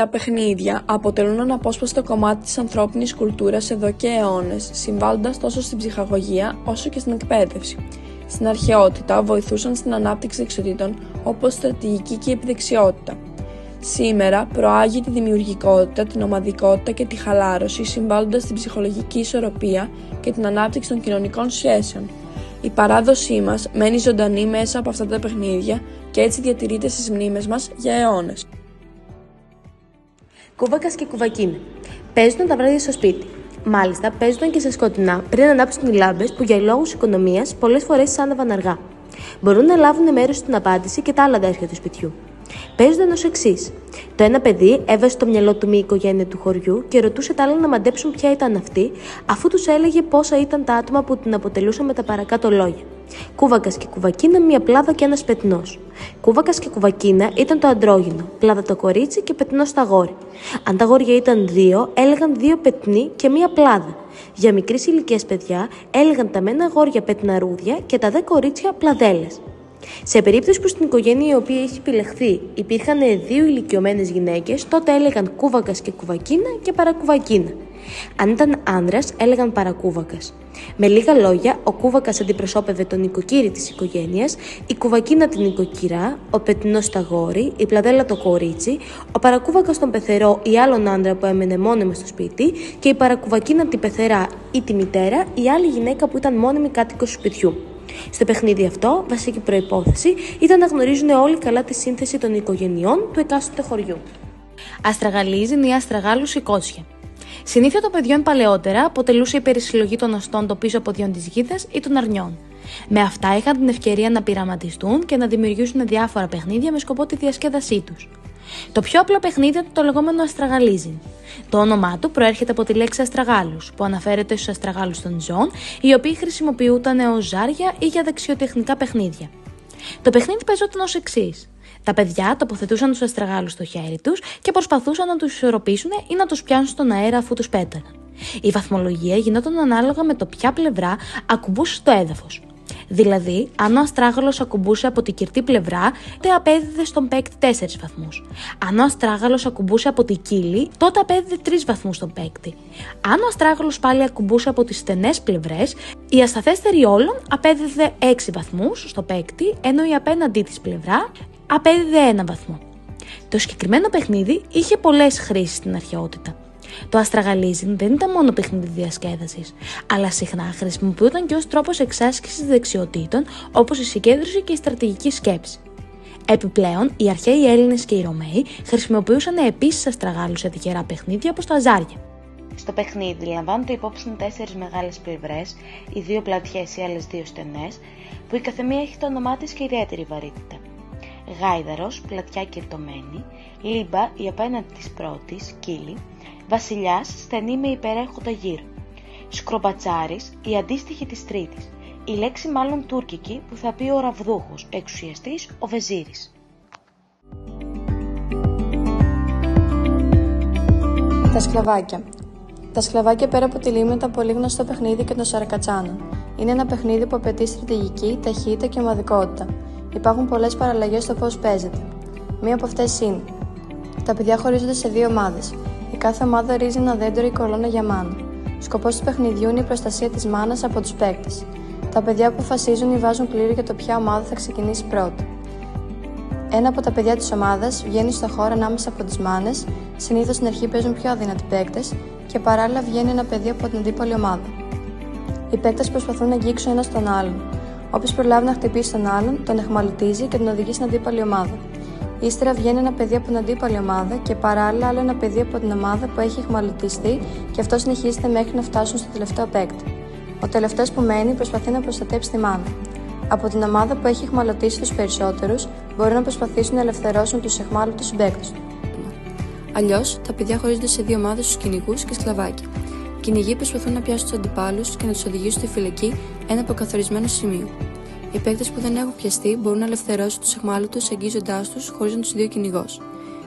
Τα παιχνίδια αποτελούν αναπόσπαστο κομμάτι της ανθρώπινης κουλτούρας εδώ και αιώνες, συμβάλλοντας τόσο στην ψυχαγωγία όσο και στην εκπαίδευση. Στην αρχαιότητα βοηθούσαν στην ανάπτυξη δεξιοτήτων όπως στρατηγική και επιδεξιότητα. Σήμερα προάγει τη δημιουργικότητα, την ομαδικότητα και τη χαλάρωση, συμβάλλοντας στην ψυχολογική ισορροπία και την ανάπτυξη των κοινωνικών σχέσεων. Η παράδοσή μας μένει ζωντανή μέσα από αυτά τα παιχνίδια και έτσι διατηρείται στις μνήμες μας για αιώνες. Κούβακας και κουβακίνα. Παίζονταν τα βράδια στο σπίτι. Μάλιστα, παίζονταν και σε σκοτεινά πριν ανάψουν οι λάμπες που για λόγους οικονομίας πολλές φορές άναβαν αργά. Μπορούν να λάβουν μέρος στην απάντηση και τα άλλα αδέρφια του σπιτιού. Παίζονταν ως εξής. Το ένα παιδί έβαζε στο μυαλό του μια οικογένεια του χωριού και ρωτούσε τα άλλα να μαντέψουν ποια ήταν αυτή, αφού τους έλεγε πόσα ήταν τα άτομα που την αποτελούσαν με τα παρακάτω λόγια. Κούβακας και κουβακίνα, μια πλάδα και ένας πετεινός. Κούβακας και κουβακίνα ήταν το αντρόγυνο, πλάδα το κορίτσι και πετεινός το αγόρι. Αν τα αγόρια ήταν δύο, έλεγαν δύο πετεινοί και μια πλάδα. Για μικρής ηλικίας παιδιά, έλεγαν τα μένα αγόρια πετειναρούδια και τα δε κορίτσια πλαδέλες. Σε περίπτωση που στην οικογένεια η οποία έχει επιλεχθεί υπήρχαν δύο ηλικιωμένες γυναίκες, τότε έλεγαν κούβακας και κουβακίνα και παρακουβακίνα. Αν ήταν άνδρας, έλεγαν παρακούβακας. Με λίγα λόγια, ο κούβακας αντιπροσώπευε τον νοικοκύρη της οικογένειας, η κουβακίνα την νοικοκυρά, ο πετεινός τα αγόρι, η πλαδέλα το κορίτσι, ο παρακούβακας τον πεθερό ή άλλον άντρα που έμενε μόνιμα στο σπίτι και η παρακουβακίνα την πεθερά ή τη μητέρα ή άλλη γυναίκα που ήταν μόνιμη κάτοικος του σπιτιού. Στο παιχνίδι αυτό, βασική προϋπόθεση ήταν να γνωρίζουν όλοι καλά τη σύνθεση των οικογενειών του εκάστοτε χωριού. Αστραγαλίζιν ή αστραγάλους ή κότσια. Συνήθεια των παιδιών παλαιότερα αποτελούσε η περισυλλογή των οστών το πίσω ποδιών της γίδας ή των αρνιών. Με αυτά είχαν την ευκαιρία να πειραματιστούν και να δημιουργήσουν διάφορα παιχνίδια με σκοπό τη διασκέδασή τους. Το πιο απλό παιχνίδι ήταν το λεγόμενο αστραγαλίζιν. Το όνομά του προέρχεται από τη λέξη αστραγάλους, που αναφέρεται στους αστραγάλους των ζώων, οι οποίοι χρησιμοποιούνταν ως ζάρια ή για δεξιοτεχνικά παιχνίδια. Το παιχνίδι παίζονταν ως εξής. Τα παιδιά τοποθετούσαν τους αστραγάλους στο χέρι τους και προσπαθούσαν να τους ισορροπήσουν ή να τους πιάσουν στον αέρα αφού τους πέταγαν. Η βαθμολογία γινόταν ανάλογα με το ποια πλευρά ακουμπούσε στο έδαφος. Δηλαδή, αν ο αστράγαλος ακουμπούσε από την κυρτή πλευρά, τότε απέδιδε στον παίκτη 4 βαθμούς. Αν ο αστράγαλος ακουμπούσε από την κύλη, τότε απέδιδε 3 βαθμούς στον παίκτη. Αν ο αστράγαλος πάλι ακουμπούσε από τις στενές πλευρές, η ασταθέστερη όλων απέδιδε 6 βαθμούς στο παίκτη, ενώ η απέναντί της πλευρά απέδιδε 1 βαθμό. Το συγκεκριμένο παιχνίδι είχε πολλές χρήσεις στην αρχαιότητα. Το αστραγαλίζιν δεν ήταν μόνο παιχνίδι διασκέδασης, αλλά συχνά χρησιμοποιούταν και ως τρόπος εξάσκησης δεξιοτήτων όπως η συγκέντρωση και η στρατηγική σκέψη. Επιπλέον, οι αρχαίοι Έλληνες και οι Ρωμαίοι χρησιμοποιούσαν επίσης αστραγάλους σε τυχερά παιχνίδια όπως τα ζάρια. Στο παιχνίδι λαμβάνονται υπόψη 4 μεγάλες πλευρές, οι 2 πλατιές, οι άλλες 2 στενές, που η καθεμία έχει το όνομά της και ιδιαίτερη βαρύτητα. Γάιδαρος, πλατιά κυρτωμένη, λίμπα, η απέναντι της πρώτης, κύλη, βασιλιάς, στενή με υπερέχοντα γύρω, σκρομπατσάρης, η αντίστοιχη της τρίτης, η λέξη μάλλον τουρκική που θα πει ο ραβδούχος, εξουσιαστής, ο βεζίρης. Τα σκλαβάκια. Τα σκλαβάκια πέρα από τη λίμνη ήταν πολύ γνωστό παιχνίδι και των Σαρακατσάνων. Είναι ένα παιχνίδι που απαιτεί στρατηγική, ταχύτητα και ομαδικότητα. Υπάρχουν πολλές παραλλαγές στο πώς παίζεται. Μία από αυτές είναι: τα παιδιά χωρίζονται σε 2 ομάδες. Η κάθε ομάδα ορίζει ένα δέντρο ή κολόνα για μάνα. Σκοπός του παιχνιδιού είναι η προστασία της μάνας από τους παίκτες. Τα παιδιά αποφασίζουν ή βάζουν κλήρη για το ποια ομάδα θα ξεκινήσει πρώτη. Ένα από τα παιδιά της ομάδας βγαίνει στο χώρο ανάμεσα από τις μάνες, συνήθως στην αρχή παίζουν πιο αδύνατοι παίκτες, και παράλληλα βγαίνει ένα παιδί από την αντίπαλη ομάδα. Οι παίκτες προσπαθούν να αγγίξουν ένας τον άλλον. Όποιος προλάβει να χτυπήσει τον άλλον, τον αιχμαλωτίζει και τον οδηγεί στην αντίπαλη ομάδα. Ύστερα βγαίνει ένα παιδί από την αντίπαλη ομάδα και παράλληλα άλλο ένα παιδί από την ομάδα που έχει αιχμαλωτιστεί, και αυτό συνεχίζεται μέχρι να φτάσουν στο τελευταίο παίκτη. Ο τελευταίος που μένει προσπαθεί να προστατέψει τη μάνα. Από την ομάδα που έχει αιχμαλωτήσει τους περισσότερους, μπορούν να προσπαθήσουν να ελευθερώσουν τους αιχμάλωτους συμπαίκτες του. Αλλιώς, τα παιδιά χωρίζονται σε 2 ομάδες στους κυνηγούς και σκλαβάκια. Οι κυνηγοί προσπαθούν να πιάσουν τους αντιπάλους και να τους οδηγήσουν στη φυλακή ένα αποκαθορισμένο σημείο. Οι παίκτες που δεν έχουν πιαστεί μπορούν να ελευθερώσουν τους αιχμάλωτους αγγίζοντάς τους, χωρίζοντας τους 2 κυνηγούς.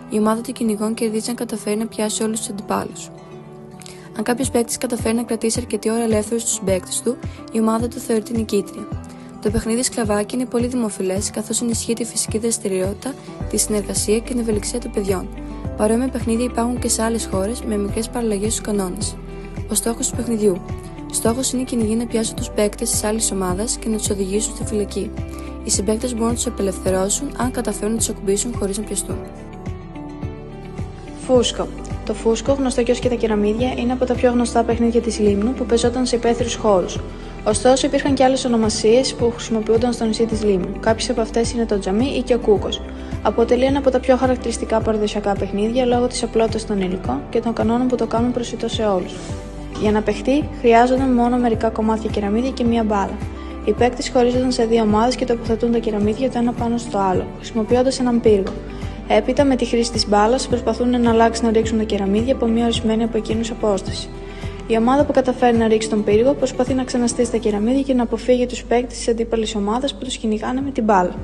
Η ομάδα των κυνηγών κερδίζει αν καταφέρει να πιάσει όλους τους αντιπάλους. Αν κάποιος παίκτης καταφέρει να κρατήσει αρκετή ώρα ελεύθερους τους συμπαίκτες του, η ομάδα του θεωρείται νικήτρια. Το παιχνίδι σκλαβάκι είναι πολύ δημοφιλές, καθώς ενισχύει τη φυσική δραστηριότητα, τη συνεργασία και την ευελιξία των παιδιών. Παρόμοια παιχνίδια υπάρχουν και σε άλλες χώρες με μικρές παραλλαγές στους κανόνες. Ο στόχος του παιχνιδιού. Στόχος είναι οι κυνηγοί να πιάσουν τους παίκτες της άλλης ομάδας και να τους οδηγήσουν στη φυλακή. Οι συμπαίκτες μπορούν να τους απελευθερώσουν αν καταφέρουν να τους ακουμπήσουν χωρίς να πιαστούν. Φούσκο. Το φούσκο, γνωστό και ως και τα κεραμίδια, είναι από τα πιο γνωστά παιχνίδια της Λίμνου που παίζονταν σε υπαίθριους χώρους. Ωστόσο, υπήρχαν και άλλες ονομασίες που χρησιμοποιούνταν στο νησί της Λίμνου. Κάποιες από αυτές είναι το τζαμί ή και ο κούκος. Αποτελεί ένα από τα πιο χαρακτηριστικά παραδοσιακά παιχνίδια λόγω της απλότητας των υλικών και των κανόνων που το κάνουν προσιτό σε όλους. Για να παιχτεί, χρειάζονταν μόνο μερικά κομμάτια κεραμίδια και μία μπάλα. Οι παίκτες χωρίζονταν σε δύο ομάδες και τοποθετούν τα κεραμίδια το ένα πάνω στο άλλο, χρησιμοποιώντας έναν πύργο. Έπειτα, με τη χρήση της μπάλας, προσπαθούν εναλλάξει να ρίξουν τα κεραμίδια από μία ορισμένη από εκείνους απόσταση. Η ομάδα που καταφέρει να ρίξει τον πύργο προσπαθεί να ξαναστήσει τα κεραμίδια και να αποφύγει τους παίκτες της αντίπαλης ομάδας που τους κυνηγάνε με την μπάλα.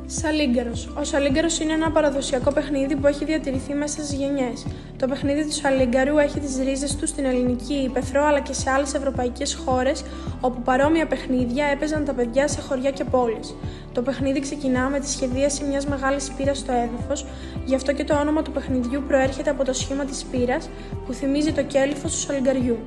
Σαλίγκαρος. Ο σαλίγκαρος είναι ένα παραδοσιακό παιχνίδι που έχει διατηρηθεί μέσα στις γενιές. Το παιχνίδι του σαλίγκαρου έχει τις ρίζες του στην ελληνική ύπαιθρο αλλά και σε άλλες ευρωπαϊκές χώρες όπου παρόμοια παιχνίδια έπαιζαν τα παιδιά σε χωριά και πόλεις. Το παιχνίδι ξεκινά με τη σχεδίαση μιας μεγάλης πύρας στο έδαφος, γι' αυτό και το όνομα του παιχνιδιού προέρχεται από το σχήμα της πύρας που θυμίζει το κέλυφος του σαλιγκαριού.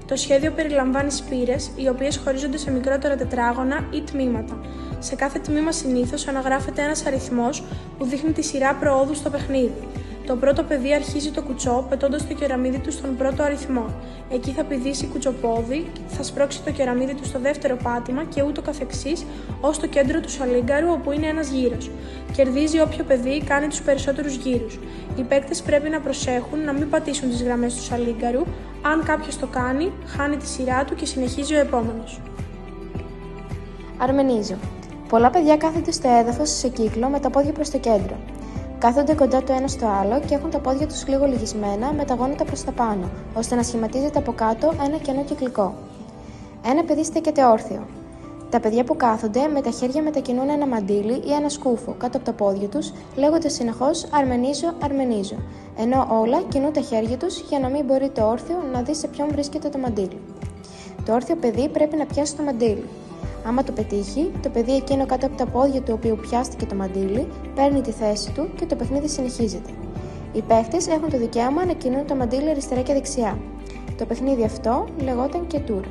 Το σχέδιο περιλαμβάνει σπήρες, οι οποίες χωρίζονται σε μικρότερα τετράγωνα ή τμήματα. Σε κάθε τμήμα συνήθως αναγράφεται ένας αριθμός που δείχνει τη σειρά προόδου στο παιχνίδι. Το πρώτο παιδί αρχίζει το κουτσό πετώντας το κεραμίδι του στον πρώτο αριθμό. Εκεί θα πηδήσει κουτσοπόδι, θα σπρώξει το κεραμίδι του στο δεύτερο πάτημα και ούτω καθεξής ως το κέντρο του σαλίγκαρου όπου είναι ένας γύρος. Κερδίζει όποιο παιδί κάνει τους περισσότερους γύρους. Οι παίκτες πρέπει να προσέχουν να μην πατήσουν τις γραμμές του σαλίγκαρου. Αν κάποιος το κάνει, χάνει τη σειρά του και συνεχίζει ο επόμενος. Αρμενίζω. Πολλά παιδιά κάθονται στο έδαφος σε κύκλο με τα πόδια προς το κέντρο. Κάθονται κοντά το ένα στο άλλο και έχουν τα πόδια τους λίγο λυγισμένα με τα γόνατα προς τα πάνω, ώστε να σχηματίζεται από κάτω ένα κενό κυκλικό. Ένα παιδί στέκεται όρθιο. Τα παιδιά που κάθονται με τα χέρια μετακινούν ένα μαντίλι ή ένα σκούφο κάτω από τα πόδια τους, λέγοντας συνεχώς «Αρμενίζω, αρμενίζω», ενώ όλα κινούν τα χέρια τους για να μην μπορεί το όρθιο να δει σε ποιον βρίσκεται το μαντίλι. Το όρθιο παιδί πρέπει να πιάσει το μαντίλι. Άμα το πετύχει, το παιδί εκείνο κάτω από τα πόδια του οποίου πιάστηκε το μαντίλι παίρνει τη θέση του και το παιχνίδι συνεχίζεται. Οι παίχτες έχουν το δικαίωμα να κινούν το μαντίλι αριστερά και δεξιά. Το παιχνίδι αυτό λεγόταν και τουρ.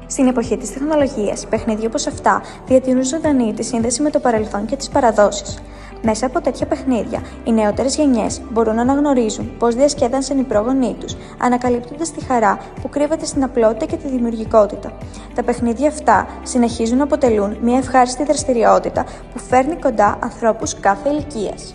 Στην εποχή της τεχνολογίας, παιχνίδια όπως αυτά διατηρούν ζωντανή τη σύνδεση με το παρελθόν και τις παραδόσεις. Μέσα από τέτοια παιχνίδια, οι νεότερες γενιές μπορούν να αναγνωρίζουν πώς διασκέδανσαν οι πρόγονοί τους, ανακαλύπτοντας τη χαρά που κρύβεται στην απλότητα και τη δημιουργικότητα. Τα παιχνίδια αυτά συνεχίζουν να αποτελούν μια ευχάριστη δραστηριότητα που φέρνει κοντά ανθρώπους κάθε ηλικίας.